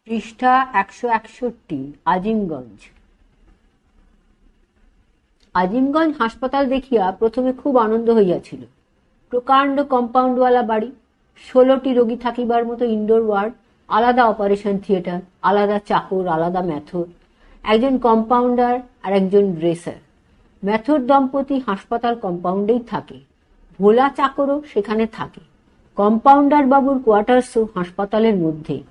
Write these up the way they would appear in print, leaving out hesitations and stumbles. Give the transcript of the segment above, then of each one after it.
পৃষ্ঠা ১৬১। আজিমগঞ্জ। আজিমগঞ্জ হাসপাতাল দেখিয়া প্রথমে খুব আনন্দ হইয়াছিল। প্রকাণ্ড কম্পাউন্ডওয়ালা বাড়ি, ১৬টি রোগী থাকিবার মতো ইনডোর ওয়ার্ড, আলাদা অপারেশন থিয়েটার, আলাদা চাকর, আলাদা ম্যাথর, একজন কম্পাউন্ডার আর একজন ড্রেসার। ম্যাথর দম্পতি হাসপাতাল কম্পাউন্ডেই থাকে, ভোলা চাকরও সেখানে থাকে। কম্পাউন্ডার বাবুর কোয়ার্টার্সও হাসপাতালের মধ্যেই।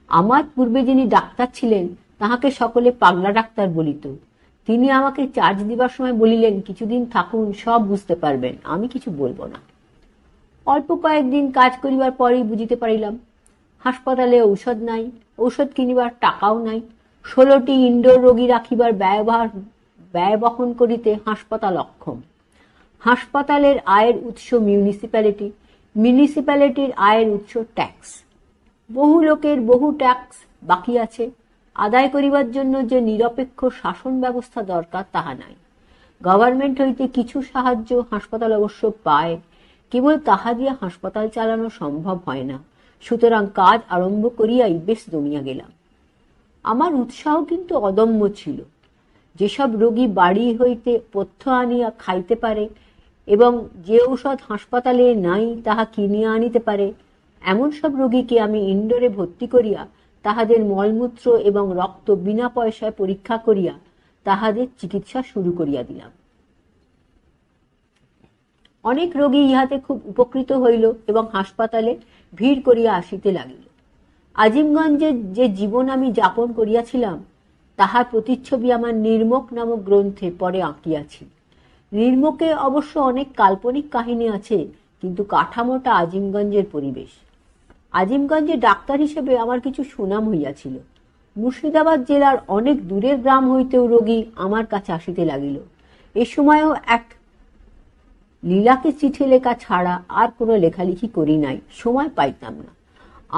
আমার পূর্বে যিনি ডাক্তার ছিলেন তাহাকে সকলে পাগলা ডাক্তার বলিত। তিনি আমাকে চার্জ দিবার সময় বলিলেন, কিছুদিন থাকুন, সব বুঝতে পারবেন, আমি কিছু বলবো না। অল্প কয়েকদিন কাজ করিবার পরেই বুঝিতে পারিলাম হাসপাতালে ঔষধ নাই, ঔষধ কিনিবার টাকাও নাই। ১৬টি ইনডোর রোগী রাখিবার ব্যয় বহন করিতে হাসপাতাল অক্ষম। হাসপাতালের আয়ের উৎস মিউনিসিপ্যালিটি, মিউনিসিপ্যালিটির আয়ের উৎস ট্যাক্স। বহু লোকের বহু ট্যাক্স বাকি আছে, আদায় করিবার জন্য যে নিরপেক্ষ শাসন ব্যবস্থা দরকার তাহা নাই। গভর্নমেন্ট হইতে কিছু সাহায্য হাসপাতাল অবশ্য পায়, কেবল তাহা দিয়ে হাসপাতাল চালানো সম্ভব হয় না। সুতরাং কাজ আরম্ভ করিয়াই বেশ দমিয়া গেলাম। আমার উৎসাহ কিন্তু অদম্য ছিল। যেসব রোগী বাড়ি হইতে পথ্য আনিয়া খাইতে পারে এবং যে ঔষধ হাসপাতালে নাই তাহা কিনিয়া আনিতে পারে, এমন সব রোগীকে আমি ইনডোরে ভর্তি করিয়া তাহাদের মলমূত্র এবং রক্ত বিনা পয়সায় পরীক্ষা করিয়া তাহাদের চিকিৎসা শুরু করিয়া দিলাম। অনেক রোগী ইহাতে খুব উপকৃত হইল এবং হাসপাতালে ভিড় করিয়া আসিতে লাগিল। আজিমগঞ্জে যে জীবন আমি যাপন করিয়াছিলাম তাহার প্রতিচ্ছবি আমার নির্মক নামক গ্রন্থে পরে আঁকিয়াছি। নির্মকে অবশ্য অনেক কাল্পনিক কাহিনী আছে, কিন্তু কাঠামোটা আজিমগঞ্জের পরিবেশ। আজিমগঞ্জে ডাক্তার হিসেবে আমার কিছু সুনাম হইয়াছিল। মুর্শিদাবাদ জেলার অনেক দূরের গ্রাম হইতেও রোগী আমার কাছে আসিতে লাগিল। এ সময়ও এক লীলাকে চিঠি লেখা ছাড়া আর কোনো লেখালেখি করি নাই, সময় পাইতাম না।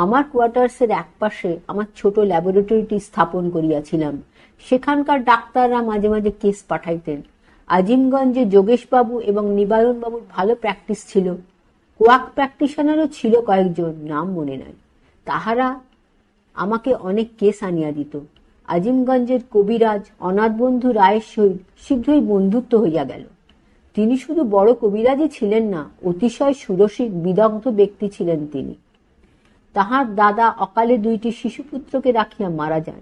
আমার কোয়ার্টার্সের একপাশে আমার ছোট ল্যাবরেটরিটি স্থাপন করিয়াছিলাম। সেখানকার ডাক্তাররা মাঝে মাঝে কেস পাঠাইতেন। আজিমগঞ্জে যোগেশবাবু এবং নিবারণবাবুর ভালো প্র্যাকটিস ছিল। কোয়াক প্র্যাকটিশনারও ছিল কয়েকজন, নাম মনে নাই। তাহারা আমাকে অনেক কেস আনিয়া দিত। আজিমগঞ্জের কবিরাজ অনাথবন্ধু রায়ের সহিত শীঘ্রই বন্ধুত্ব হইয়া গেল। তিনি শুধু বড় কবিরাজই ছিলেন না, অতিশয় সুরসিক বিদগ্ধ ব্যক্তি ছিলেন তিনি। তাহার দাদা অকালে 2টি শিশুপুত্রকে রাখিয়া মারা যান।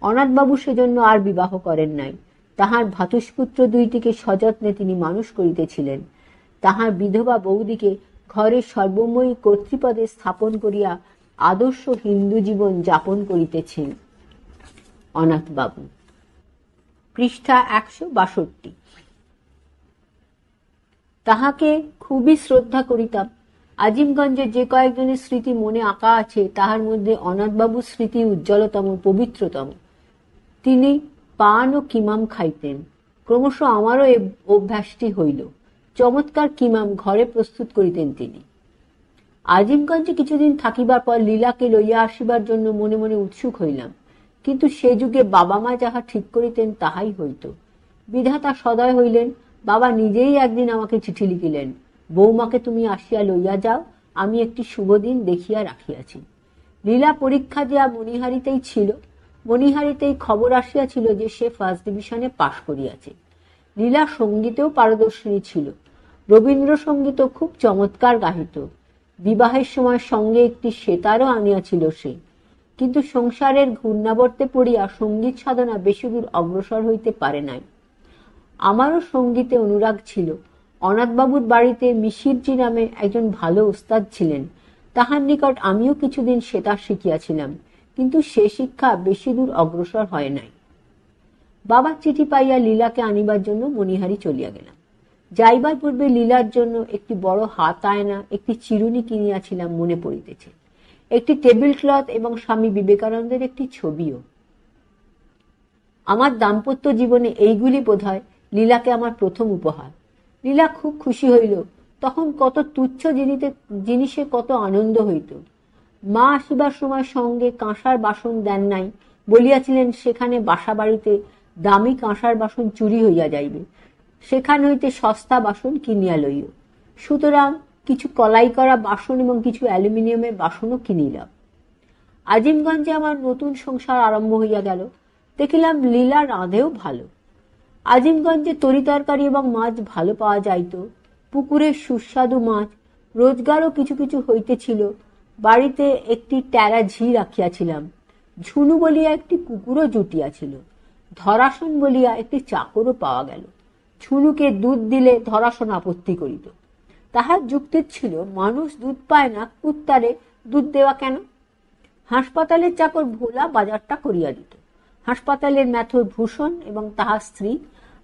অনাথবাবু সেজন্য আর বিবাহ করেন নাই। তাহার ভ্রাতুষ্পুত্র 2টিকে সযত্নে তিনি মানুষ করিতেছিলেন। তাহার বিধবা বৌদিকে ঘরের সর্বময়ী কর্তৃপদে স্থাপন করিয়া আদর্শ হিন্দু জীবন যাপন করিতেছেন অনাথবাবু। পৃষ্ঠা ১৬২। তাহাকে খুবই শ্রদ্ধা করিতাম। আজিমগঞ্জে যে কয়েকজনের স্মৃতি মনে আঁকা আছে তাহার মধ্যে অনাথবাবুর স্মৃতি উজ্জ্বলতম, পবিত্রতম। তিনি পান ও কিমাম খাইতেন। ক্রমশ আমারও এ অভ্যাসটি হইল। চমৎকার কিমাম ঘরে প্রস্তুত করিতেন তিনি। আজিমগঞ্জে কিছুদিন থাকিবার পর লীলাকে লইয়া আসিবার জন্য মনে মনে উৎসুক হইলাম, কিন্তু সে যুগে বাবা মা যাহা ঠিক করিতেন তাহাই হইত। বিধাতা সদয় হইলেন। বাবা নিজেই একদিন আমাকে চিঠি লিখিলেন, বৌমাকে তুমি আসিয়া লইয়া যাও, আমি একটি শুভ দিন দেখিয়া রাখিয়াছি। লীলা পরীক্ষা দেয়া মণিহারিতেই ছিল। মণিহারিতেই খবর আসিয়াছিল যে সে ফার্স্ট ডিভিশনে পাশ করিয়াছে। লীলা সঙ্গীতেও পারদর্শিনী ছিল। রবীন্দ্রসঙ্গীতও খুব চমৎকার গাহিত। বিবাহের সময় সঙ্গে একটি সেতারও আনিয়াছিল সে। কিন্তু সংসারের ঘূর্ণাবর্তে পড়িয়া সঙ্গীত সাধনা বেশি দূর অগ্রসর হইতে পারে নাই। আমারও সঙ্গীতে অনুরাগ ছিল। অনাথবাবুর বাড়িতে মিশিরজি নামে একজন ভালো ওস্তাদ ছিলেন। তাহার নিকট আমিও কিছুদিন সেতার শিখিয়াছিলাম, কিন্তু সে শিক্ষা বেশি দূর অগ্রসর হয় নাই। বাবার চিঠি পাইয়া লীলাকে আনিবার জন্য মণিহারি চলিয়া গেলাম। যাইবার পূর্বে লীলার জন্য একটি বড় হাত আয়না, একটি চিরুনি কিনিয়াছিলাম, মনে পড়িতেছে। একটি টেবিল ক্লথ এবং স্বামী বিবেকানন্দের একটি ছবিও। আমার দাম্পত্য জীবনে এইগুলি বোধহয় লীলাকে আমার প্রথম উপহার। লীলা খুব খুশি হইল। তখন কত তুচ্ছ জিনিসে কত আনন্দ হইত। মা আসিবার সময় সঙ্গে কাঁসার বাসন দেন নাই, বলিয়াছিলেন সেখানে বাসা বাড়িতে দামি কাঁসার বাসন চুরি হইয়া যাইবে, সেখান হইতে সস্তা বাসন কিনিয়া লইও। সুতরাং কিছু কলাই করা বাসন এবং কিছু অ্যালুমিনিয়ামের বাসনও কিনিলাম। আজিমগঞ্জে আমার নতুন সংসার আরম্ভ হইয়া গেল। দেখিলাম লীলা রাঁধেও ভালো। আজিমগঞ্জে তরি তরকারি এবং মাছ ভালো পাওয়া যাইত। পুকুরের সুস্বাদু মাছ রোজগারও কিছু কিছু হইতেছিল। বাড়িতে একটি ট্যারা ঝি রাখিয়াছিলাম। ঝুনু বলিয়া একটি কুকুরও জুটিয়াছিল। ধরাসন বলিয়া একটি চাকরও পাওয়া গেল। ঝুনুকে দুধ দিলে ধরাসন আপত্তি করিত। তাহার যুক্তি ছিল, মানুষ দুধ পায় না, কুত্তারে দুধ দেওয়া কেন? হাসপাতালের চাকর ভোলা বাজারটা করিয়া দিত। হাসপাতালের মেথর ভূষণ এবং তাহার স্ত্রী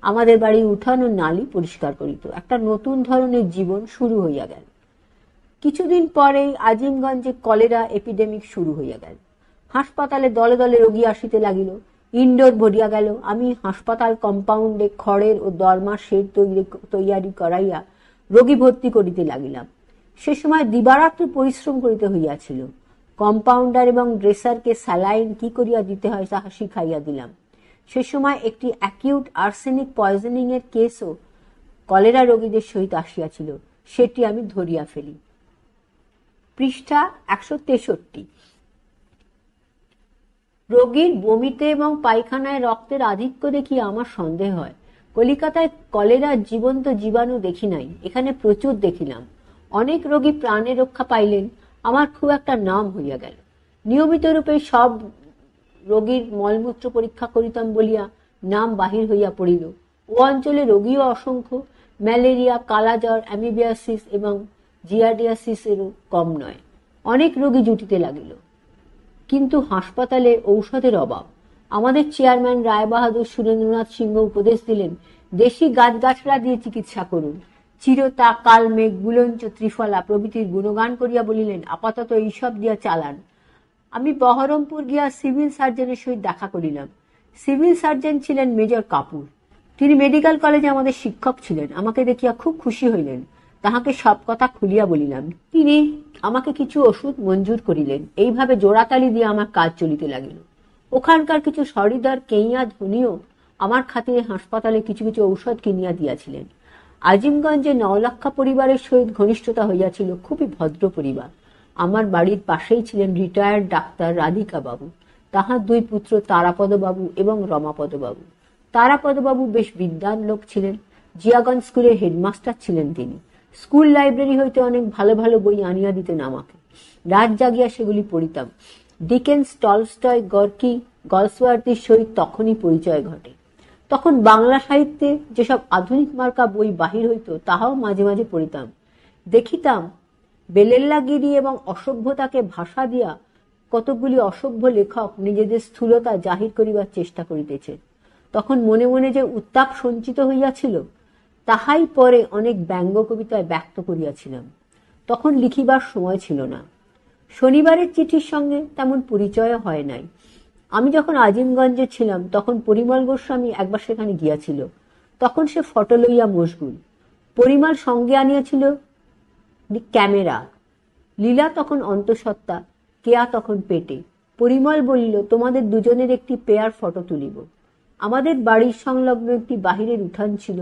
আমাদের বাড়ির উঠান ও নালি পরিষ্কার করিত। একটা নতুন ধরনের জীবন শুরু হইয়া গেল। কিছুদিন পরেই আজিমগঞ্জে কলেরা এপিডেমিক শুরু হইয়া গেল। হাসপাতালে দলে দলে রোগী আসিতে লাগিল। ইনডোর ভরিয়া গেল। আমি হাসপাতাল কম্পাউন্ডে খড়ের ও দরমার শেড তৈয়ারি করাইয়া রোগী ভর্তি করিতে লাগিলাম। সে সময় দিবারাত্র পরিশ্রম করিতে হইয়াছিল। কম্পাউন্ডার এবং ড্রেসারকে স্যালাইন কি করিয়া দিতে হয় তাহা শিখাইয়া দিলাম। সে সময় একটি অ্যাকিউট আর্সেনিক পয়জনিং এর কেসও কলেরা রোগীদের সহিত আসিয়াছিল। সেটি আমি ধরিয়া ফেলি। পৃষ্ঠা 163। রোগীর বমিতে এবং পায়খানায় রক্তের আধিক্য দেখিয়া আমার সন্দেহ হয়। কলিকাতায় কলেরার জীবন্ত জীবাণু দেখি নাই, এখানে প্রচুর দেখিলাম। অনেক রোগী প্রাণে রক্ষা পাইলেন। আমার খুব একটা নাম হইয়া গেল। নিয়মিত রূপে সব রোগীর মলমূত্র পরীক্ষা করিতাম বলিয়া নাম বাহির হইয়া পড়িল। ও অঞ্চলে রোগীও অসংখ্য। ম্যালেরিয়া, কালাজ্বর, অ্যামিবিয়াসিস এবং জিয়ার্ডিয়াসিসেরও কম নয়। অনেক রোগী জুটিতে লাগিল। কিন্তু হাসপাতালে ঔষধের অভাব। আমাদের চেয়ারম্যান রায়বাহাদুর সুরেন্দ্রনাথ সিংহ উপদেশ দিলেন, দেশি গাছগাছরা দিয়ে চিকিৎসা করুন। চিরতা, কালমেঘ, গুলঞ্চ, ত্রিফলা প্রভৃতির গুণগান করিয়া বলিলেন, আপাতত এইসব দিয়া চালান। আমি বহরমপুর গিয়া সিভিল সার্জনের সহিত দেখা করিলাম। সিভিল সার্জন ছিলেন মেজর কাপুর। তিনি মেডিকেল কলেজে আমাদের শিক্ষক ছিলেন। আমাকে দেখিয়া খুব খুশি হইলেন। তাহাকে সব কথা খুলিয়া বলিলাম। তিনি আমাকে কিছু ওষুধ মঞ্জুর করিলেন। এইভাবে জোড়াতালি দিয়ে আমার কাজ চলিতে লাগিল। ওখানকার কিছু সহৃদয় কেইয়া ধনীও আমার খাতিরে হাসপাতালে কিছু কিছু ঔষধ কিনিয়া দিয়াছিলেন। আজিমগঞ্জে নওলাক্ষা পরিবারের সহিত ঘনিষ্ঠতা হইয়াছিল। খুবই ভদ্র পরিবার। আমার বাড়ির পাশেই ছিলেন রিটায়ার্ড ডাক্তার রাধিকা বাবু, তাহার দুই পুত্র তারাপদ বাবু এবং রমাপদ বাবু। তারাপদ বাবু বেশ বিদ্বান লোক ছিলেন। জিয়াগঞ্জ স্কুলের হেডমাস্টার ছিলেন তিনি। স্কুল লাইব্রেরি হইতে অনেক ভালো ভালো বই আনিয়া দিতেন আমাকে। রাত জাগিয়া সেগুলি পড়িতাম। ডিকেন্স, টলস্টয়, গর্কি, গলসওয়ার্থীর সহিত তখনই পরিচয় ঘটে। তখন বাংলা সাহিত্যে যেসব আধুনিক মার্কা বই বাহির হইত তাহাও মাঝে মাঝে পড়িতাম। দেখিতাম বেলেল্লাগিরি এবং অসভ্যতাকে ভাষা দিয়া কতকগুলি অসভ্য লেখক নিজেদের স্থূলতা জাহির করিবার চেষ্টা করিতেছে। তখন মনে মনে যে উত্তাপ সঞ্চিত হইয়াছিল তাহাই পরে অনেক ব্যঙ্গ কবিতায় ব্যক্ত করিয়াছিলাম। তখন লিখিবার সময় ছিল না। শনিবারের চিঠির সঙ্গে তেমন পরিচয় হয় নাই। আমি যখন আজিমগঞ্জে ছিলাম তখন পরিমল গোস্বামী একবার সেখানে গিয়াছিল। তখন সে ফটো লইয়া মশগুল। পরিমল সঙ্গে আনিয়াছিল ক্যামেরা। লীলা তখন অন্তঃসত্ত্বা, কেয়া তখন পেটে। পরিমল বলিল, তোমাদের দুজনের একটি পেয়ার ফটো তুলিব। আমাদের বাড়ির সংলগ্ন একটি বাহিরের উঠান ছিল।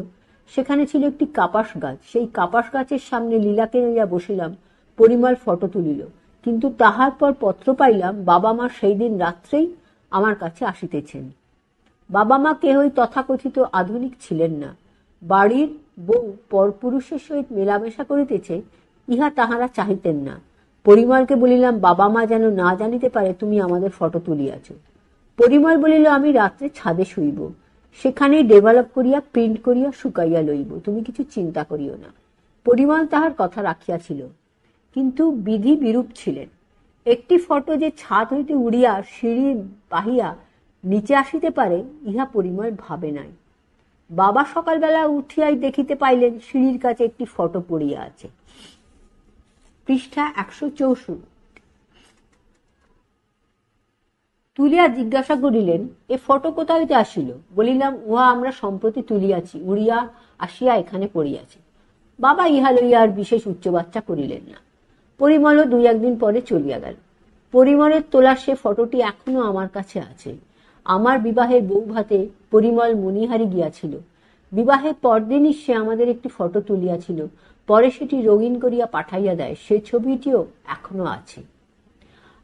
সেখানে ছিল একটি কাপাস গাছ। সেই কাপাস গাছের সামনে লীলাকে লইয়া বসিলাম। পরিমল ফটো তুলিল। কিন্তু তাহার পর পত্র পাইলাম বাবা মা সেই দিন রাত্রেই আমার কাছে আসিতেছেন। বাবা মা কেহই তথাকথিত আধুনিক ছিলেন না। বাড়ির বউ পরপুরুষের সহিত মেলামেশা করিতেছে ইহা তাহারা চাহিতেন না। পরিমলকে বলিলাম, বাবা মা যেন না জানিতে পারে তুমি আমাদের ফটো তুলিয়াছ। পরিমল বলিল, আমি রাত্রে ছাদে শুইব, সেখানেই ডেভেলপ করিয়া প্রিন্ট করিয়া শুকাইয়া লইব, তুমি কিছু চিন্তা করিও না। পরিমল তাহার কথা রাখিয়াছিল, কিন্তু বিধি বিরূপ ছিলেন। একটি ফটো যে ছাদ হইতে উড়িয়া সিঁড়ি বাহিয়া নিচে আসিতে পারে ইহা পরিমল ভাবে নাই। বাবা সকালবেলা উঠিয়াই দেখিতে পাইলেন সিঁড়ির কাছে একটি ফটো পড়িয়া আছে। পৃষ্ঠা 164। তুলিয়া জিজ্ঞাসা করিলেন, এ ফটো কোথা হইতে আসিল? বলিলাম, উহা আমরা সম্প্রতি তুলিয়াছি, উড়িয়া আসিয়া এখানে পড়িয়াছে। বাবা ইহা লইয়া আর বিশেষ উচ্চবাচ্চা করিলেন না। পরিমলও 2-1 দিন পরে চলিয়া গেল। পরিমলের তোলা সে ফটোটি এখনো আমার কাছে আছে। আমার বিবাহের বৌভাতে পরিমল মণিহারি গিয়াছিল। বিবাহের পরদিনই সে আমাদের একটি ফটো তুলিয়াছিল। পরে সেটি রঙিন করিয়া পাঠাইয়া দেয়। সে ছবিটিও এখনো আছে।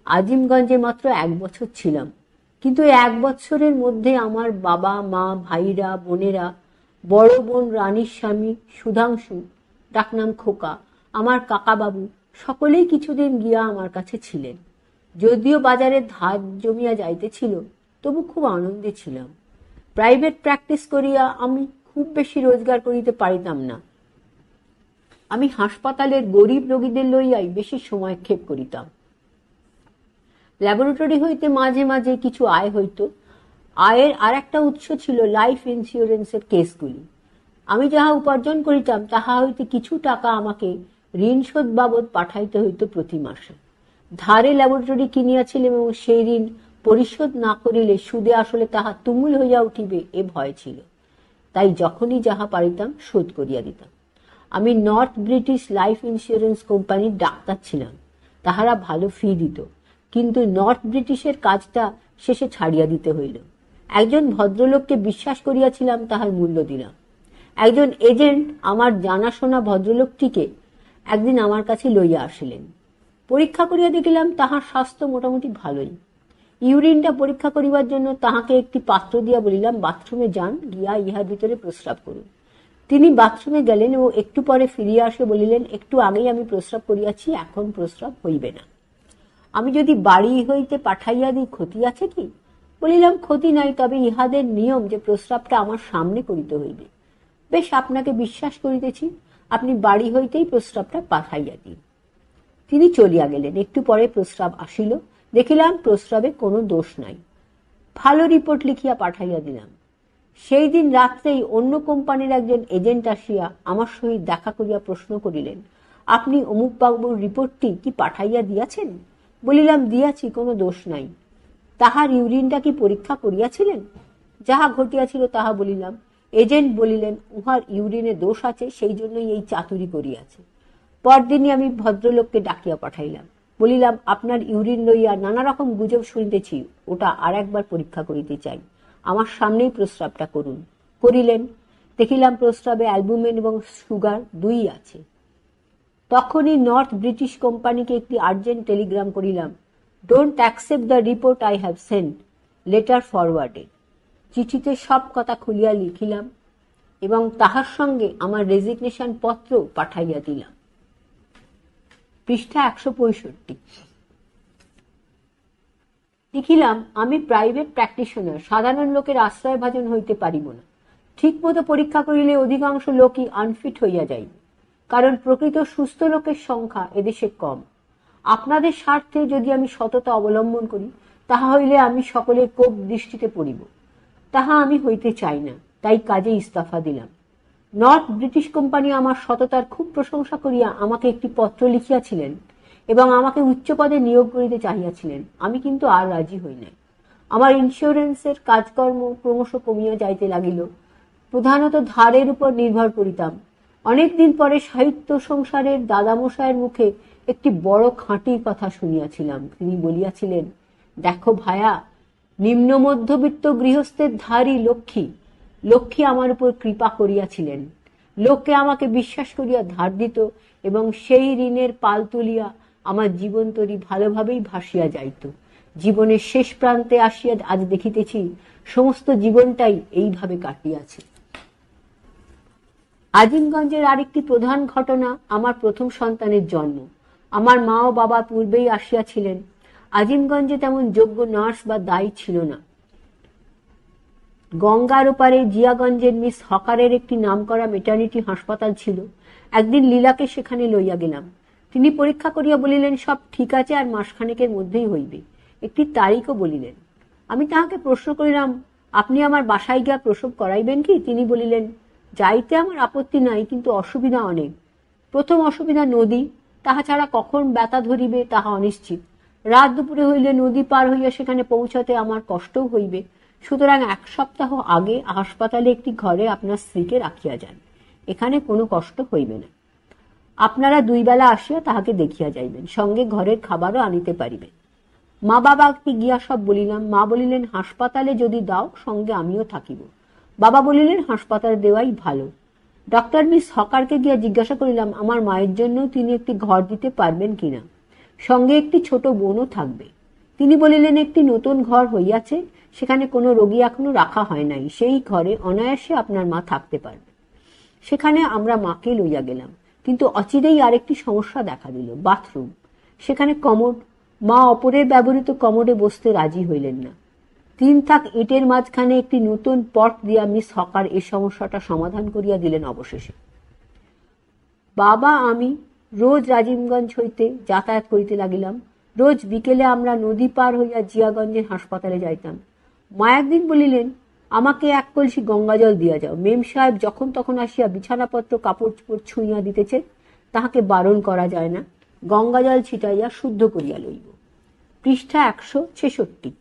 আজিমগঞ্জে মাত্র 1 বছর ছিলাম, কিন্তু এই 1 বছরের মধ্যে আমার বাবা মা, ভাইরা, বোনেরা, বড় বোন রানীর স্বামী সুধাংশু, ডাকনাম খোকা, আমার কাকাবাবু সকলেই কিছুদিন গিয়া আমার কাছে ছিলেন। যদিও বাজারে ধার জমিয়া যাইতেছিল, তবু খুব আনন্দে ছিলাম। প্রাইভেট প্র্যাকটিস করিয়া আমি খুব বেশি রোজগার করিতে পারিতাম না। আমি হাসপাতালের গরিব রোগীদের লইয়াই বেশি সময় ক্ষেপ করিতাম। ল্যাবরেটরি হইতে মাঝে মাঝে কিছু আয় হইত। আয়ের আর একটা উৎস ছিল লাইফ ইন্স্যুরেন্সের কেসগুলি। আমি যাহা উপার্জন করিতাম তাহা হইতে কিছু টাকা আমাকে ঋণ শোধ বাবদ পাঠাইতে হইত প্রতি মাসে। ধারে ল্যাবরেটরি কিনিয়াছিলাম এবং সেই ঋণ পরিশোধ না করিলে সুদে আসলে তাহা তুমুল হইয়া উঠিবে এ ভয় ছিল। তাই যখনই যাহা পারিতাম শোধ করিয়া দিতাম। আমি নর্থ ব্রিটিশ লাইফ ইন্স্যুরেন্স কোম্পানির ডাক্তার ছিলাম। তাহারা ভালো ফি দিত, কিন্তু নর্থ ব্রিটিশের কাজটা শেষে ছাড়িয়া দিতে হইল। একজন ভদ্রলোককে বিশ্বাস করিয়াছিলাম, তাহার মূল্য দিলাম। একজন এজেন্ট আমার জানাশোনা ভদ্রলোকটিকে একদিন আমার কাছে লইয়া আসিলেন। পরীক্ষা করিয়া দেখিলাম তাহার স্বাস্থ্য মোটামুটি ভালোই। ইউরিনটা পরীক্ষা করিবার জন্য তাহাকে একটি পাত্র দিয়া বলিলাম, বাথরুমে যান, গিয়া ইহার ভিতরে প্রস্রাব করুন। তিনি বাথরুমে গেলেন ও একটু পরে ফিরিয়া আসে বলিলেন, একটু আগেই আমি প্রস্রাব করিয়াছি, এখন প্রস্রাব হইবে না। আমি যদি বাড়ি হইতে পাঠাইয়া দিই ক্ষতি আছে কি? বলিলাম, ক্ষতি নাই, তবে ইহাদের নিয়ম যে প্রস্রাবটা আমার সামনে করিতে হইবে। বেশ, আপনাকে বিশ্বাস করিতেছি, আপনি বাড়ি হইতেই প্রস্রাবটা পাঠাইয়া দিন। তিনি চলিয়া গেলেন। একটু পরে প্রস্রাব আসিল। দেখিলাম প্রস্রাবে কোনো দোষ নাই। ভালো রিপোর্ট লিখিয়া পাঠাইয়া দিলাম। সেই দিন রাত্রেই অন্য কোম্পানির একজন এজেন্ট আসিয়া আমার সহিত দেখা করিয়া প্রশ্ন করিলেন, আপনি অমুক বাবুর রিপোর্টটি কি পাঠাইয়া দিয়াছেন? বলিলাম, দিয়াছি, কোনো দোষ নাই। তাহার ইউরিনটা কি পরীক্ষা করিয়াছিলেন? যাহা ঘটিয়াছিল তাহা বলিলাম। এজেন্ট বলিলেন, উহার ইউরিনে দোষ আছে, সেই জন্যই এই চাতুরি করিয়াছে। পরদিনই আমি ভদ্রলোককে ডাকিয়া পাঠাইলাম। বলিলাম, আপনার ইউরিন লইয়া নানা রকম গুজব শুনিতেছি, ওটা আর একবার পরীক্ষা করিতে চাই। আমার সামনেই প্রস্রাবটা করুন। করিলেন। দেখিলাম প্রস্রাবে অ্যালবুমিন এবং সুগার 2 আছে। তখনই নর্থ ব্রিটিশ কোম্পানিকে একটি আর্জেন্ট টেলিগ্রাম করিলাম, don't accept the report I have Saint, letter forwarded. চিঠিতে সব কথা খুলিয়া লিখিলাম এবং তাহার সঙ্গে আমার রেজিগনেশন পত্র পাঠাইয়া দিলাম। পৃষ্ঠা 165। দেখিলাম আমি প্রাইভেট প্র্যাকটিশনার, সাধারণ লোকের আশ্রয়ভাজন হইতে পারিব না। ঠিক মতো পরীক্ষা করিলে অধিকাংশ লোকই আনফিট হইয়া যাইবে, কারণ প্রকৃত সুস্থ লোকের সংখ্যা এদেশে কম। আপনাদের স্বার্থে যদি আমি সততা অবলম্বন করি, তাহা হইলে আমি সকলের কোপ দৃষ্টিতে পড়িব। তাহা আমি হইতে চাই না, তাই কাজে ইস্তফা দিলাম। নর্থ ব্রিটিশ কোম্পানি আমার সততার খুব প্রশংসা করিয়া আমাকে একটি পত্র লিখিয়াছিলেন এবং আমাকে উচ্চ পদে নিয়োগ করিতে চাহিয়াছিলেন। আমি কিন্তু আর রাজি হই নাই। আমার ইন্স্যুরেন্সের কাজকর্ম ক্রমশ কমিয়া যাইতে লাগিল। প্রধানত ধারের উপর নির্ভর করিতাম। অনেকদিন পরে সাহিত্য সংসারের দাদামশায়ের মুখে একটি বড় খাঁটির কথা শুনিয়াছিলাম। তিনি বলিয়াছিলেন, দেখো ভায়া, নিম্ন মধ্যবিত্ত গৃহস্থের ধারী লক্ষ্মী আমার উপর কৃপা করিয়াছিলেন। লোকে আমাকে বিশ্বাস করিয়া ধার দিত এবং সেই ঋণের পাল তুলিয়া আমার জীবন তরি ভালোভাবেই ভাসিয়া যাইত। জীবনের শেষ প্রান্তে আসিয়া আজ দেখিতেছি সমস্ত জীবনটাই এইভাবে কাটিয়াছে। আজিমগঞ্জের আরেকটি প্রধান ঘটনা আমার প্রথম সন্তানের জন্ম। আমার মা ও বাবা পূর্বেই আসিয়াছিলেন। আজিমগঞ্জে তেমন যোগ্য নার্স বা দায়ী ছিল না। গঙ্গার ওপারে জিয়াগঞ্জের মিস হকারের একটি নামকরা মেটার্নিটি হাসপাতাল ছিল। একদিন লীলাকে সেখানে লইয়া গেলাম। তিনি পরীক্ষা করিয়া বলিলেন, সব ঠিক আছে, আর মাসখানেকের মধ্যেই হইবে। একটি তারিখও বলিলেন। আমি তাহাকে প্রশ্ন করিলাম, আপনি আমার বাসায় গিয়া প্রসব করাইবেন কি? তিনি বলিলেন, যাইতে আমার আপত্তি নাই, কিন্তু অসুবিধা অনেক। প্রথম অসুবিধা নদী, তাহা ছাড়া কখন ব্যথা ধরিবে তাহা অনিশ্চিত। রাত দুপুরে হইলে নদী পার হইয়া সেখানে পৌঁছাতে আমার কষ্টও হইবে। সুতরাং 1 সপ্তাহ আগে হাসপাতালে একটি ঘরে আপনার স্ত্রীকে রাখিয়া যান, এখানে কোনো কষ্ট হইবে না। আপনারা 2 বেলা আসিয়া তাহাকে দেখিয়া যাইবেন, সঙ্গে ঘরের খাবারও আনিতে পারিবেন। মা বাবাকে গিয়া সব বলিলাম। মা বলিলেন, হাসপাতালে যদি দাও, সঙ্গে আমিও থাকিব। বাবা বলিলেন, হাসপাতালে দেওয়াই ভালো। ডক্টর মিস হকারকে গিয়া জিজ্ঞাসা করিলাম, আমার মায়ের জন্য তিনি একটি ঘর দিতে পারবেন কিনা। সঙ্গে একটি ছোট বোনও থাকবে। তিনি বলিলেন, একটি নতুন ঘর হইয়াছে, সেখানে কোনো রোগী এখনো রাখা হয় নাই, সেই ঘরে অনায়াসে আপনার মা থাকতে পারবে। সেখানে আমরা মাকে লইয়া গেলাম, কিন্তু অচিরেই আরেকটি সমস্যা দেখা দিল, বাথরুম। সেখানে কমোড। মা অপরের ব্যবহৃত কমোডে বসতে রাজি হইলেন না। 3 থাক ইটের মাঝখানে একটি নতুন পট দিয়া মিস হকার এই সমস্যাটা সমাধান করিয়া দিলেন অবশেষে। বাবা আমি রোজ রাজিমগঞ্জ হইতে যাতায়াত করিতে লাগিলাম। রোজ বিকেলে আমরা নদী পার হইয়া জিয়াগঞ্জের হাসপাতালে যাইতাম। মা একদিন বলিলেন, আমাকে 1 কলসি গঙ্গাজল দিয়া যাও। মেম সাহেব যখন তখন আসিয়া বিছানাপত্র কাপড় চোপড় ছুঁইয়া দিতেছে, তাহাকে বারণ করা যায় না। গঙ্গাজল ছিটাইয়া শুদ্ধ করিয়া লইব। পৃষ্ঠা 166।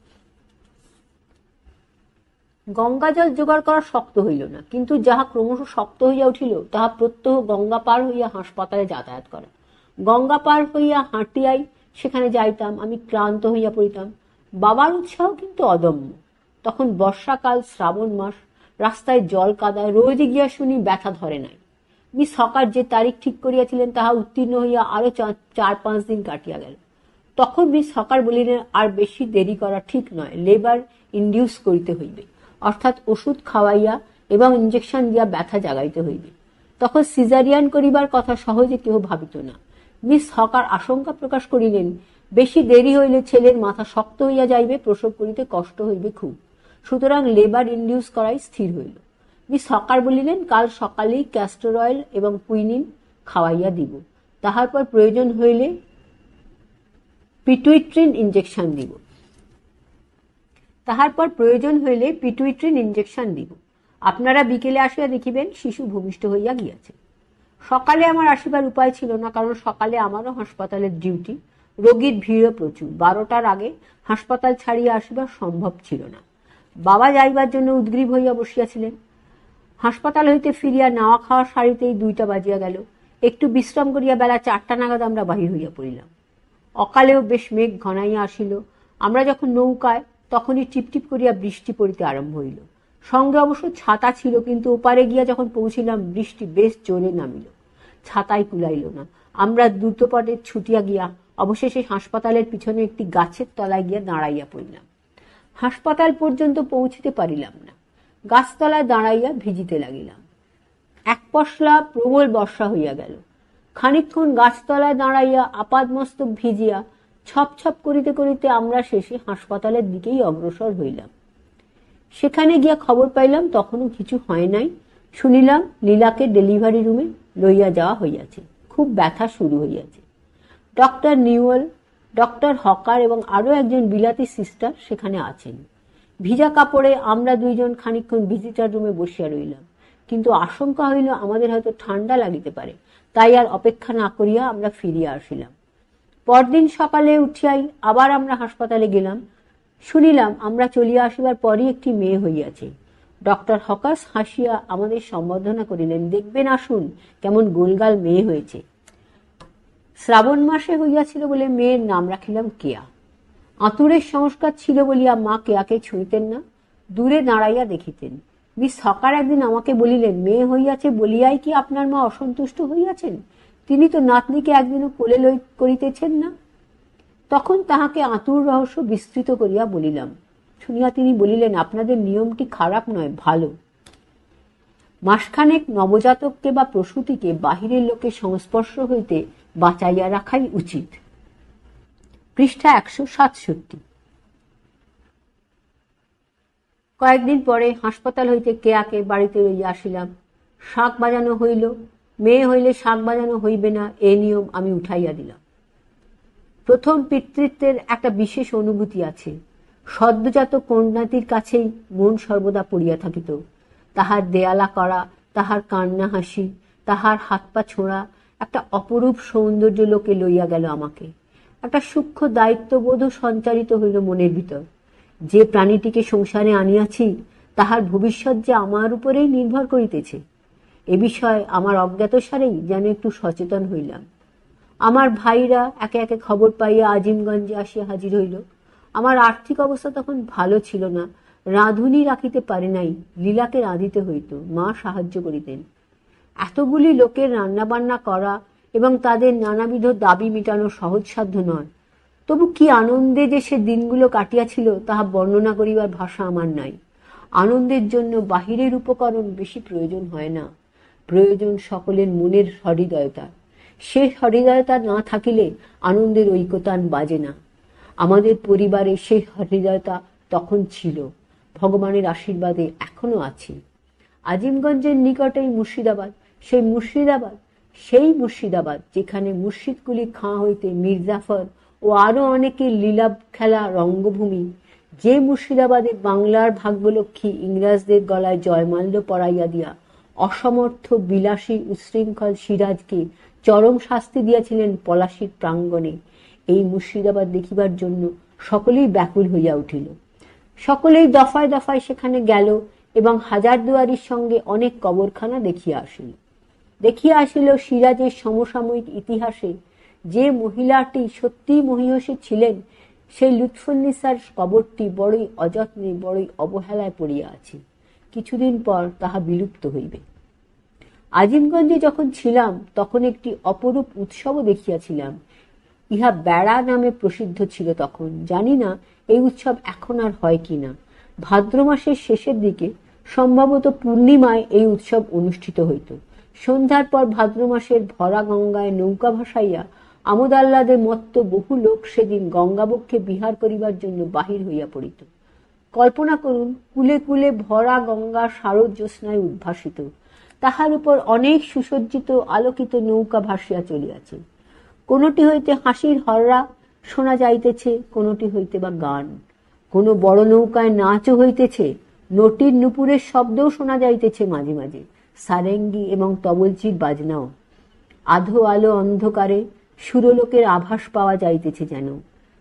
গঙ্গাজল জোগাড় করা শক্ত হইল না, কিন্তু যাহা ক্রমশ শক্ত হইয়া উঠিল তাহা প্রত্যহ গঙ্গা পার হইয়া হাসপাতালে যাতায়াত করা। গঙ্গা পার হইয়া হাঁটিয়াই সেখানে যাইতাম। আমি ক্লান্ত হইয়া পড়িতাম। বাবার উৎসাহ কিন্তু অদম্য। তখন বর্ষাকাল, শ্রাবণ মাস, রাস্তায় জল কাদা। রোজই গিয়া শুনি ব্যথা ধরে নাই। মিস হকার যে তারিখ ঠিক করিয়াছিলেন তাহা উত্তীর্ণ হইয়া আরো 4-5 দিন কাটিয়া গেল। তখন মিস হকার বলিলেন, আর বেশি দেরি করা ঠিক নয়, লেবার ইন্ডিউস করিতে হইবে, অর্থাৎ ওষুধ খাওয়াইয়া এবং ইঞ্জেকশন দিয়া ব্যথা জাগাইতে হইবে। তখন সিজারিয়ান করিবার কথা সহজে কেহ ভাবিত না। মিস হকার আশঙ্কা প্রকাশ করিলেন, বেশি দেরি হইলে ছেলের মাথা শক্ত হইয়া যাইবে, প্রসব করিতে কষ্ট হইবে খুব। সুতরাং লেবার ইন্ডিউস করাই স্থির হইল। মিস হকার বলিলেন, কাল সকালেই ক্যাস্টর অয়েল এবং কুইনিন খাওয়াইয়া দিব। তাহার পর প্রয়োজন হইলে পিটুইট্রিন ইঞ্জেকশন দিব। আপনারা বিকেলে আসিয়া দেখিবেন শিশু ভূমিষ্ঠ হইয়া গিয়াছে। সকালে আমার আসিবার উপায় ছিল না, কারণ সকালে আমারও হাসপাতালের ডিউটি। রোগীর ভিড়ও প্রচুর। 12টার আগে হাসপাতাল ছাড়িয়া আসিবার সম্ভব ছিল না। বাবা যাইবার জন্য উদ্গ্রীব হইয়া বসিয়াছিলেন। হাসপাতাল হইতে ফিরিয়া নাওয়া খাওয়া সারিতেই 2টা বাজিয়া গেল। একটু বিশ্রাম করিয়া বেলা 4টা নাগাদ আমরা বাহির হইয়া পড়িলাম। অকালেও বেশ মেঘ ঘনাইয়া আসিল। আমরা যখন নৌকায়, তখনই টিপটিপ করিয়া বৃষ্টি পড়িতে আরম্ভ হইল। সঙ্গে অবশ্য ছাতা ছিল, কিন্তু ওপারে গিয়া যখন পৌঁছিলাম বৃষ্টি বেশ জোরে নামিল। ছাতাই কুলাইল না। আমরা দ্রুতপদে ছুটিয়া গিয়া অবশেষে হাসপাতালের পিছনে একটি গাছের তলায় গিয়া দাঁড়াইয়া পড়িলাম। হাসপাতাল পর্যন্ত পৌঁছিতে পারিলাম না। গাছতলায় দাঁড়াইয়া ভিজিতে লাগিলাম। এক পশলা প্রবল বর্ষা হইয়া গেল। খানিকক্ষণ গাছতলায় দাঁড়াইয়া আপাদমস্তক ভিজিয়া ছপ ছপ করিতে করিতে আমরা শেষে হাসপাতালের দিকেই অগ্রসর হইলাম। সেখানে গিয়া খবর পাইলাম তখনও কিছু হয় নাই। শুনিলাম লীলাকে ডেলিভারি রুমে লইয়া যাওয়া হইয়াছে। খুব ব্যথা শুরু হইয়াছে। ডক্টর নিউয়েল, ডক্টর হকার এবং আরো একজন বিলাতি সিস্টার সেখানে আছেন। ভিজা কাপড়ে আমরা 2 জন খানিকক্ষণ ভিজিটার রুমে বসিয়া রইলাম, কিন্তু আশঙ্কা হইল আমাদের হয়তো ঠান্ডা লাগিতে পারে। তাই আর অপেক্ষা না করিয়া আমরা ফিরিয়া আসিলাম। পরদিন সকালে উঠিয়াই আবার আমরা হাসপাতালে গেলাম। শুনিলাম আমরা চলিয়া আসিবার পরই একটি মেয়ে হইয়াছে। ডক্টর হকার্স হাসিয়া আমাদের সম্বোধনা করিলেন, দেখবেন আসুন কেমন গোলগাল মেয়ে হয়েছে। শ্রাবণ মাসে হইয়াছিল বলে মেয়ের নাম রাখিলাম কেয়া। আতুরের সংস্কার ছিল বলিয়া মা কেয়াকে ছুঁইতেন না, দূরে দাঁড়াইয়া দেখিতেন। মিস হকার একদিন আমাকে বলিলেন, মেয়ে হইয়াছে বলিয়াই কি আপনার মা অসন্তুষ্ট হইয়াছেন? তিনি তো নাতনিকে একদিনও কোলে করিতেছেন না। তখন তাহাকে আতুর রহস্য বিস্তৃত করিয়া বলিলাম। শুনিয়া তিনি বলিলেন, আপনাদের নিয়মটি খারাপ নয়, ভালো। মাসখানেক নবজাতককে বা প্রসূতিকে বাহিরের লোকের সংস্পর্শ হইতে বাঁচাইয়া রাখাই উচিত। পৃষ্ঠা 167। কয়েকদিন পরে হাসপাতাল হইতে কেয়াকে বাড়িতে লইয়া আসিলাম। শাঁখ বাজানো হইল। মেয়ে হইলে শাঁখ বাজানো হইবে না, এ নিয়ম আমি উঠাইয়া দিলাম। প্রথম পিতৃত্বের একটা বিশেষ অনুভূতি আছে। সদ্যজাত কন্যাটির কাছেই মন সর্বদা পড়িয়া থাকিত। তাহার দেয়ালা করা, তাহার কান্না হাসি, তাহার হাত পা ছোঁড়া একটা অপরূপ সৌন্দর্য লোকে লইয়া গেল আমাকে। একটা সূক্ষ্ম দায়িত্ববোধ সঞ্চারিত হইল মনের ভিতর। যে প্রাণীটিকে সংসারে আনিয়াছি তাহার ভবিষ্যৎ যে আমার উপরেই নির্ভর করিতেছে, এ বিষয়ে আমার অজ্ঞাতসারেই যেন একটু সচেতন হইলাম। আমার ভাইরা একে একে খবর পাইয়া আজিমগঞ্জে আসিয়া হাজির হইল। আমার আর্থিক অবস্থা তখন ভালো ছিল না। রাঁধুনি রাখিতে পারে নাই, লীলাকে রাঁধিতে হইত। মা সাহায্য করিতেন। এতগুলি লোকের রান্নাবান্না করা এবং তাদের নানাবিধ দাবি মেটানো সহজসাধ্য নয়, তবু কি আনন্দে যে সে দিনগুলো কাটিয়াছিল তাহা বর্ণনা করিবার ভাষা আমার নাই। আনন্দের জন্য বাহিরের উপকরণ বেশি প্রয়োজন হয় না, প্রয়োজন সকলের মনের সহৃদয়তা। সে সহৃদয়তা না থাকিলে আনন্দের ঐকতান বাজে না। আমাদের পরিবারে সেই হৃদয়তা তখন ছিল, ভগবানের আশীর্বাদে এখনো আছে। আজিমগঞ্জের নিকটেই মুর্শিদাবাদ, সেই মুর্শিদাবাদ যেখানে মুর্শিদকুলি খাঁ হইতে মির্জাফর ও আরো অনেকের লীলা খেলা রঙ্গভূমি, যে মুর্শিদাবাদে বাংলার ভাগ্যলক্ষ্মী ইংরাজদের গলায় জয়মাল্য পরাইয়া দিয়া অসমর্থ বিলাসী উচ্ছৃঙ্খল সিরাজকে চরম শাস্তি দিয়াছিলেন পলাশীর প্রাঙ্গণে, এই মুর্শিদাবাদ দেখিবার জন্য সকলেই ব্যাকুল হইয়া উঠিল। সকলেই দফায় দফায় সেখানে গেল এবং হাজারদুয়ারির সঙ্গে অনেক কবরখানা দেখিয়া আসিল সিরাজের সমসাময়িক ইতিহাসে যে মহিলাটি সত্যি মহিষী ছিলেন, সেই লুৎফুন্নিসার কবরটি বড়ই অযত্নে বড়ই অবহেলায় পড়িয়া আছে। কিছুদিন পর তাহা বিলুপ্ত হইবে। আজিমগঞ্জে যখন ছিলাম তখন একটি অপরূপ উৎসবও দেখিয়াছিলাম। ইহা বেড়া নামে প্রসিদ্ধ ছিল তখন, জানি না এই উৎসব এখন আর হয় কিনা। ভাদ্র মাসের শেষের দিকে, সম্ভবত পূর্ণিমায় এই উৎসব অনুষ্ঠিত হইত। সন্ধ্যার পর ভাদ্র মাসের ভরা গঙ্গায় নৌকা ভাসাইয়া আমোদ আহ্লাদে মত্ত বহু লোক সেদিন গঙ্গাবক্ষে বিহার করিবার জন্য বাহির হইয়া পড়িত। কল্পনা করুন, কুলে কুলে ভরা গঙ্গা শারদ জ্যোৎস্নায় উদ্ভাসিত, তাহার উপর অনেক সুসজ্জিত আলোকিত নৌকা ভাসিয়া চলিয়াছে। কোনটি হইতে হাসির হররা শোনা যাইতেছে, কোনটি হইতে বা গান। কোন বড় নৌকায় নাচও হইতেছে, নটির নুপুরের শব্দও শোনা যাইতেছে, মাঝে মাঝে সারেঙ্গি এবং তবলচির বাজনাও। আধো আলো অন্ধকারে সুরলোকের আভাস পাওয়া যাইতেছে যেন।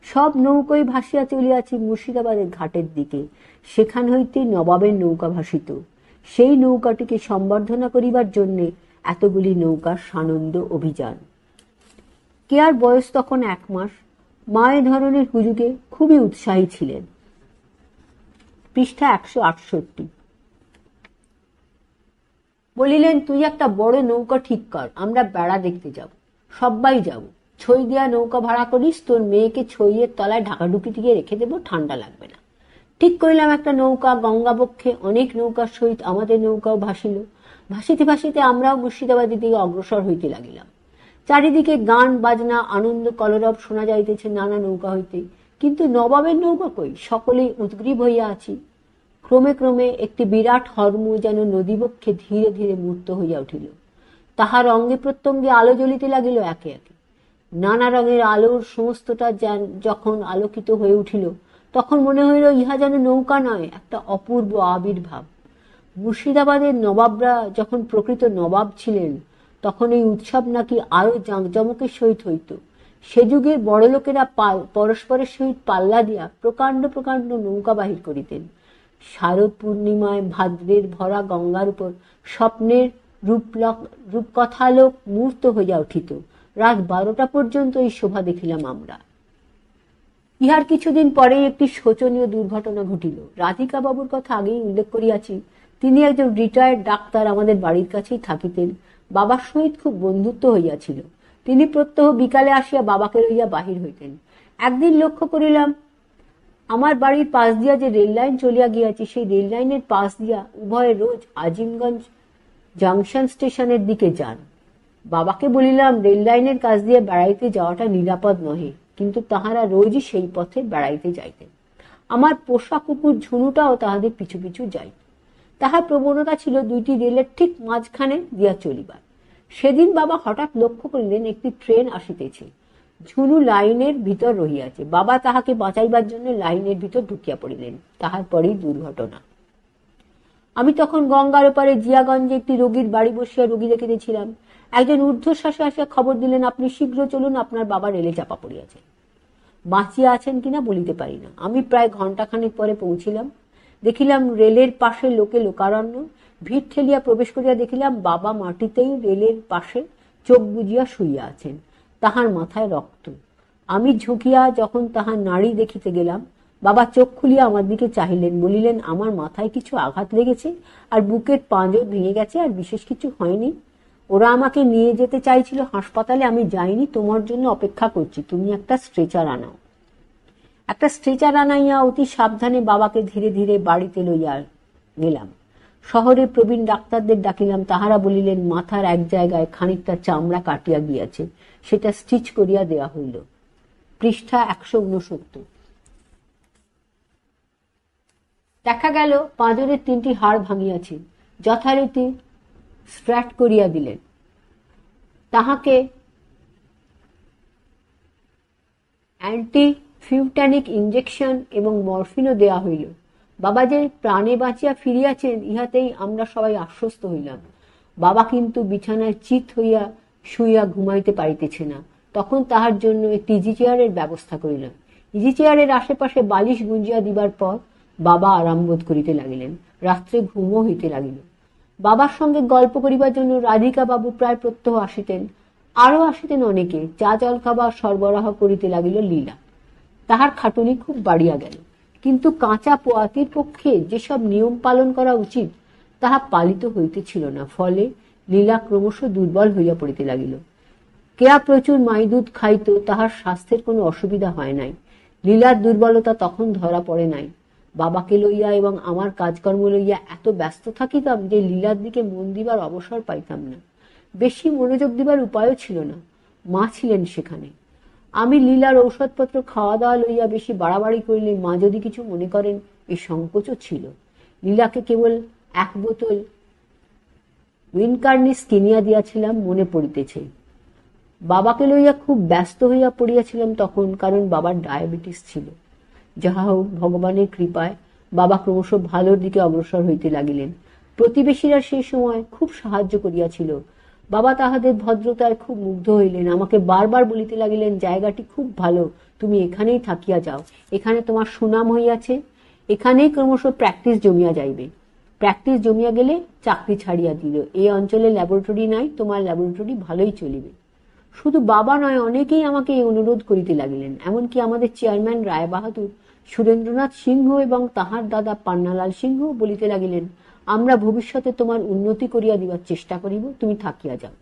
সব নৌকোই ভাসিয়া চলিয়াছি মুর্শিদাবাদের ঘাটের দিকে। সেখান হইতে নবাবের নৌকা ভাসিত। সেই নৌকাটিকে সম্বর্ধনা করিবার জন্যে এতগুলি নৌকার সানন্দ অভিযান। কেয়ার বয়স তখন 1 মাস। মা এ ধরনের হুজুগে খুবই উৎসাহী ছিলেন। পৃষ্ঠা 168। বলিলেন, তুই একটা বড় নৌকা ঠিক কর, আমরা বেড়া দেখতে যাব, সবাই যাব। ছই দেয়া নৌকা ভাড়া করিস, তোর মেয়েকে ছইয়ের তলায় ঢাকাঢুকি দিয়ে রেখে দেবো, ঠান্ডা লাগবে না। ঠিক করিলাম একটা নৌকা। গঙ্গাবক্ষে অনেক নৌকার সহিত আমাদের নৌকাও ভাসিল। ভাসিতে ভাসিতে আমরাও মুর্শিদাবাদের দিকে অগ্রসর হইতে লাগিলাম। চারিদিকে গান বাজনা আনন্দ কলরব শোনা যাইতেছে নানা নৌকা হইতে, কিন্তু নবাবের নৌকা কই? সকলেই উদ্গ্রীব হইয়া আছি। ক্রমে ক্রমে একটি বিরাট হর্ম যেন নদীবক্ষে ধীরে ধীরে মূর্ত হইয়া উঠিল। তাহার অঙ্গে প্রত্যঙ্গে আলো জ্বলিতে লাগিল একে একে। নানা রঙের আলোর সমস্তটা যখন আলোকিত হয়ে উঠিল, তখন মনে হইল ইহা যেন নৌকা নয়, একটা অপূর্ব আবির্ভাব। মুর্শিদাবাদের নবাবরা যখন প্রকৃত নবাব ছিলেন, তখন এই উৎসব নাকি আরো জাঁকজমকের সহিত হইত। সে যুগের বড় লোকেরা পরস্পরের সহিত পাল্লা দিয়া প্রকাণ্ড প্রকাণ্ড নৌকা বাহির করিতেন। শারদ পূর্ণিমায় ভাদ্রের ভরা গঙ্গার উপর স্বপ্নের রূপকথালোক মূর্ত হইয়া উঠিত। রাত 12টা পর্যন্ত এই শোভা দেখিলাম আমরা। ইহার কিছুদিন পরেই একটি শোচনীয় দুর্ঘটনা ঘটিল। রাধিকা বাবুর কথা আগেই উল্লেখ করিয়াছি। তিনি একজন রিটায়ার্ড ডাক্তার, আমাদের বাড়ির কাছেই থাকিতেন। বাবার সহিত খুব বন্ধুত্ব হইয়াছিল। তিনি প্রত্যহ বিকালে আসিয়া বাবাকে লইয়া বাহির হইতেন। একদিন লক্ষ্য করিলাম, আমার বাড়ির পাশ দিয়া যে রেল লাইন চলিয়া গিয়াছে, সেই রেল লাইনের পাশ দিয়া উভয়ে রোজ আজিমগঞ্জ জাংশন স্টেশনের দিকে যান। বাবাকে বলিলাম, রেল লাইনের কাছ দিয়ে বেড়াইতে যাওয়াটা নিরাপদ নহে, কিন্তু তাহারা রোজই সেই পথে বেড়াইতে যাইতেন। আমার পোষা কুকুর ঝুনুটাও তাহাদের পিছু পিছু যাইত। তাহার প্রবণতা ছিল দুইটি রেলের ঠিক মাঝখানে দিয়া চলিবার। সেদিন বাবা হঠাৎ লক্ষ্য করিলেন একটি ট্রেন আসিতেছে। ঝুনু লাইনের ভিতর রহিয়াছে। বাবা তাহাকে বাঁচাইবার জন্য লাইনের ভিতর ঢুকিয়া পড়িলেন। তাহার পরেই দুর্ঘটনা। আমি তখন গঙ্গার ওপারে জিয়াগঞ্জে একটি রোগীর বাড়ি বসিয়া রোগী দেখিতেছিলাম। একজন ঊর্ধ্বশ্বাসে আসিয়া খবর দিলেন, আপনি শীঘ্র চলুন, আপনার বাবা রেলে চাপা পড়িয়াছেন। বাঁচিয়া আছেন কিনা বলিতে পারি না। আমি প্রায় ঘণ্টাখানেক পরে পৌঁছিলাম। দেখিলাম রেলের পাশে লোকে লোকারণ্য। ভিড় ঠেলিয়া প্রবেশ করিয়া দেখিলাম বাবা মাটিতেই রেলের পাশে চোখ বুজিয়া শুইয়া আছেন, তাহার মাথায় রক্ত। আমি ঝুঁকিয়া যখন তাহার নাড়ি দেখিতে গেলাম, বাবা চোখ খুলিয়া আমার দিকে চাহিলেন, বলিলেন, আমার মাথায় কিছু আঘাত লেগেছে আর বুকের পাঁজর ভেঙে গেছে, আর বিশেষ কিছু হয়নি। ওরা আমাকে নিয়ে যেতে চাইছিল হাসপাতালে, আমি যাইনি, তোমার জন্য অপেক্ষা করছি, তুমি একটা স্ট্রেচার আনাও। একটা স্ট্রেচার আনাইয়া অতি সাবধানে বাবাকে ধীরে ধীরে বাড়িতে লইয়া গেলাম। শহরে প্রবীণ ডাক্তারদের ডাকিলাম, তাহারা বলিলেন মাথার এক জায়গায় খানিকটা চামড়া কাটিয়া গিয়াছে, সেটা স্টিচ করিয়া দেওয়া হইল। পৃষ্ঠা 169। দেখা গেল পাঁজরের 3টি হাড় ভাঙিয়াছে, যথারীতি স্ট্র্যাট করিয়া দিলেন। তাহাকে অ্যান্টি ফিউটানিক ইঞ্জেকশন এবং মরফিনও দেয়া হইল। বাবা যে প্রাণে বাঁচিয়া ফিরিয়াছেন ইহাতেই আমরা সবাই আশ্বস্ত হইলাম। বাবা কিন্তু বিছানায় চিত হইয়া শুইয়া ঘুমাইতে পারিতেছে না। তখন তাহার জন্য একটি ইজি চেয়ারের ব্যবস্থা করিলাম। ইজি চেয়ারের আশেপাশে বালিশ গুঞ্জিয়া দিবার পর বাবা আরাম বোধ করিতে লাগিলেন। রাত্রে ঘুমও হইতে লাগিল। বাবার সঙ্গে গল্প করিবার জন্য রাধিকা বাবু প্রায় প্রত্যহ আসিতেন, আরও আসিতেন অনেকে। চা জল খাবার সরবরাহ করিতে লাগিল লীলা। তাহার খাটুনি খুব বাড়িয়া গেল, কিন্তু কাঁচা পোয়াতির পক্ষে যেসব নিয়ম পালন করা উচিত তাহা পালিত হইতেছিল না। ফলে লীলা ক্রমশ দুর্বল হইয়া পড়িতে লাগিল। কেয়া প্রচুর মাই দুধ খাইত, তাহার স্বাস্থ্যের কোনো অসুবিধা হয় নাই। লীলার দুর্বলতা তখন ধরা পড়ে নাই। বাবাকে লইয়া এবং আমার কাজকর্ম লইয়া এত ব্যস্ত থাকিতাম যে লীলার দিকে মন দিবার অবসর পাইতাম না। বেশি মনোযোগ দিবার উপায়ও ছিল না। মা ছিলেন সেখানে। আমি লীলার ঔষধপত্র খাওয়া দাওয়া লইয়া বেশি বাড়াবাড়ি করিলে মা যদি কিছু মনে করেন, এই সংকোচও ছিল। লীলাকে কেবল 1 বোতল উইনকার্নিস কিনিয়া দিয়াছিলাম, মনে পড়িতেছে। বাবাকে লইয়া খুব ব্যস্ত হইয়া পড়িয়াছিলাম তখন, কারণ বাবার ডায়াবেটিস ছিল। যাহা হোক, ভগবানের কৃপায় বাবা ক্রমশ ভালোর দিকে অগ্রসর হইতে লাগিলেন। প্রতিবেশীরা সেই সময় খুব সাহায্য করিয়াছিল। বাবা তাহাদের ভদ্রতায় খুব মুগ্ধ হইলেন। আমাকে বারবার বলিতে লাগিলেন, জায়গাটি খুব ভালো, তুমি এখানেই থাকিয়া যাও, এখানে তোমার সুনাম হইয়াছে, এখানেই ক্রমশ প্র্যাকটিস জমিয়া যাইবে। প্র্যাকটিস জমিয়া গেলে চাকরি ছাড়িয়া দিল। এই অঞ্চলে ল্যাবরেটরি নাই, তোমার ল্যাবরেটরি ভালোই চলিবে। শুধু বাবা নয়, অনেকেই আমাকে এই অনুরোধ করিতে লাগিলেন। এমনকি আমাদের চেয়ারম্যান রায়বাহাদুর সুরেন্দ্রনাথ সিংহ এবং তাহার দাদা পান্নালাল সিংহ বলিতে লাগিলেন, আমরা ভবিষ্যতে তোমার উন্নতি করিয়া দিবার চেষ্টা করিব, তুমি থাকিয়া যাও।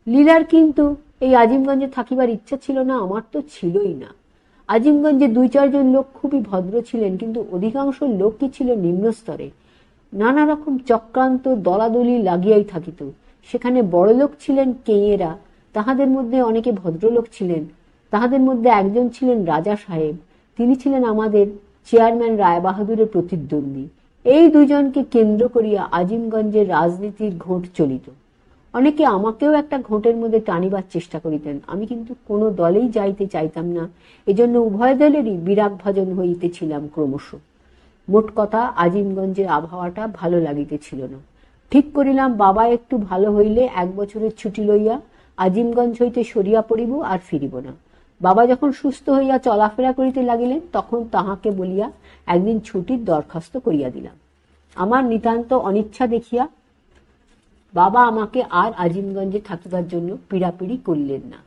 লীলার কিন্তু এই আজিমগঞ্জে থাকিবার ইচ্ছা ছিল না, আমার তো ছিলই না। আজিমগঞ্জে 2-4 জন লোক খুবই ভদ্র ছিলেন, কিন্তু অধিকাংশ লোকই ছিল নিম্ন স্তরে। নানা রকম চক্রান্ত দলাদলি লাগিয়াই থাকিত। সেখানে বড় লোক ছিলেন কেঁয়েরা, তাহাদের মধ্যে অনেকে ভদ্রলোক ছিলেন। তাহাদের মধ্যে একজন ছিলেন রাজা সাহেব, তিনি ছিলেন আমাদের চেয়ারম্যান রায়বাহাদুরের প্রতিদ্বন্দ্বী। এই 2 জনকে কেন্দ্র করিয়া আজিমগঞ্জের রাজনীতির ঘোট চলিত। অনেকে আমাকেও একটা ঘোটের মধ্যে টানিবার চেষ্টা করিতেন। আমি কিন্তু কোনো দলেই যাইতে চাইতাম না। এজন্য উভয় দলেরই বিরাগ ভাজন হইতেছিলাম ক্রমশ। মোট কথা, আজিমগঞ্জের আবহাওয়াটা ভালো লাগিতেছিল না। ঠিক করিলাম, বাবা একটু ভালো হইলে 1 বছরের ছুটি লইয়া আজিমগঞ্জ হইতে সরিয়া পড়িব, আর ফিরিব না। বাবা যখন সুস্থ হইয়া চলাফেরা করিতে লাগিলেন, তখন তাহাকে বলিয়া একদিন ছুটির দরখাস্ত করিয়া দিলাম। আমার নিতান্ত অনিচ্ছা দেখিয়া বাবা আমাকে আর আজিমগঞ্জে থাকিবার জন্য পীড়াপিড়ি করিলেন না।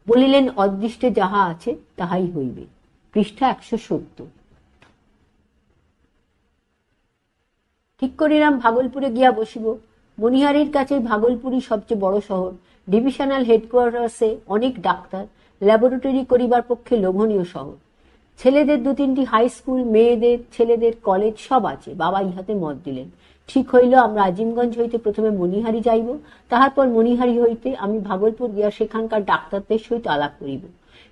বলিলেন, অদৃষ্টে যাহা আছে তাহাই হইবে। পৃষ্ঠা 170। ঠিক করিলাম ভাগলপুরে গিয়া বসিব। মনিহারির কাছে ভাগলপুরই সবচেয়ে বড় শহর। ডিভিশনাল হেডকোয়ার্টার্সে অনেক ডাক্তার, ল্যাবরেটরি করিবার পক্ষে লোভনীয় শহর। ছেলেদের 2-3টি হাই স্কুল, মেয়েদের ছেলেদের কলেজ সব আছে। বাবা ইহাতে মত দিলেন। ঠিক হইল, আমরা আজিমগঞ্জ হইতে প্রথমে মনিহারি যাইব, তাহার মনিহারি হইতে আমি ভাগলপুর গিয়া সেখানকার ডাক্তারদের সহিত আলাপ করিব।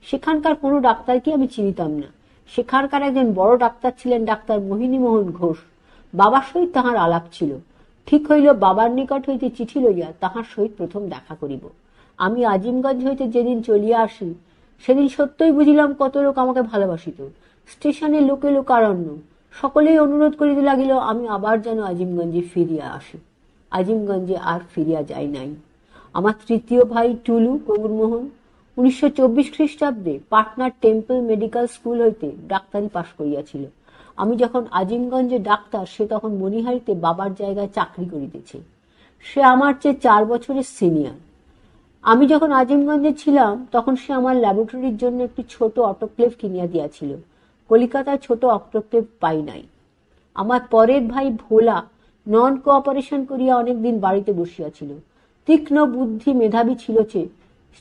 সেখানকার কোনো ডাক্তারকে আমি চিনিতাম না। সেখানকার একজন বড় ডাক্তার ছিলেন ডাক্তার মোহিনীমোহন ঘোষ। বাবার সহিত তাহার আলাপ ছিল। ঠিক হইল, বাবার নিকট হইতে চিঠি লইয়া তাহার সহিত প্রথম দেখা করিব। আমি আজিমগঞ্জ হইতে যেদিন চলিয়া আসি, সেদিন সত্যই বুঝিলাম কত লোক আমাকে ভালোবাসিত। স্টেশনে লোকে লোকারণ্য। সকলেই অনুরোধ করিতে লাগিল আমি আবার যেন আজিমগঞ্জে ফিরিয়া আসি। আজিমগঞ্জে আর ফিরিয়া যাই নাই। আমার 3য় ভাই টুলু গৌরমোহন 1924 খ্রিস্টাব্দে পাটনার টেম্পল মেডিকেল স্কুল হইতে ডাক্তারি পাশ করিয়াছিল। আমি যখন আজিমগঞ্জে ডাক্তার, সে তখন মনিহারিতে বাবার জায়গায় চাকরি করিতেছে। সে আমার চেয়ে 4 বছরের সিনিয়র। আমি যখন আজিমগঞ্জে ছিলাম তখন সে আমার ল্যাবরেটরির জন্য একটি ছোট অটোক্লেভ কিনিয়া দিয়াছিল। কলিকাতায় ছোট অটোক্লেভ পাই নাই। আমার পরের ভাই ভোলা নন কোঅপারেশন করিয়া অনেকদিন বাড়িতে বসিয়াছিল। তীক্ষ্ণ বুদ্ধি মেধাবী ছিল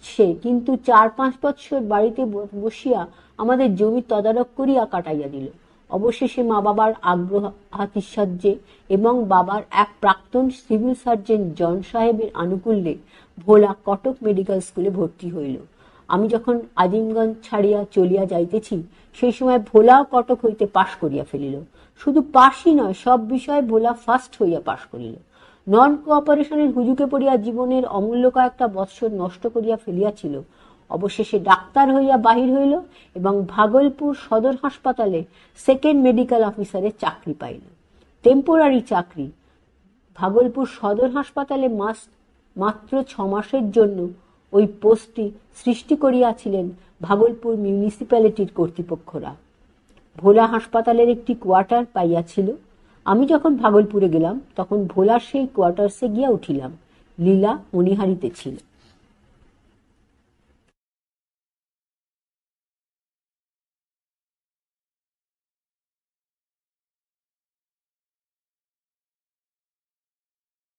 সে, কিন্তু 4-5 বৎসর বাড়িতে বসিয়া আমাদের জমি তদারক করিয়া কাটাইয়া দিল। অবশেষে মা বাবার আগ্রহ আতিশয্যে এবং বাবার এক প্রাক্তন সিভিল সার্জন জন সাহেবের আনুকূল্যে ভোলা কটক মেডিকেল স্কুলে ভর্তি হইল। আমি যখন আজিমগঞ্জ ছাড়িয়া চলিয়া যাইতেছি, সেই সময় ভোলাও কটক হইতে পাশ করিয়া ফেলিল। শুধু পাশই নয়, সব বিষয়ে ভোলা ফার্স্ট হইয়া পাশ করিল। নন কোঅপারেশনের হুজুকে পড়িয়া জীবনের অমূল্য কয়েকটা বৎসর নষ্ট করিয়া ফেলিয়াছিল। অবশেষে ডাক্তার হইয়া বাহির হইল এবং ভাগলপুর সদর হাসপাতালে সেকেন্ড মেডিকেল অফিসারের চাকরি পাইল। টেম্পোরারি চাকরি। ভাগলপুর সদর হাসপাতালে মাত্র 6 মাসের জন্য ওই পোস্টটি সৃষ্টি করিয়াছিলেন ভাগলপুর মিউনিসিপ্যালিটির কর্তৃপক্ষরা। ভোলা হাসপাতালের একটি কোয়ার্টার পাইয়াছিল। আমি যখন ভাগলপুরে গেলাম, তখন ভোলার সেই কোয়ার্টার্সে গিয়া উঠিলাম। লীলা মণিহারিতে ছিল।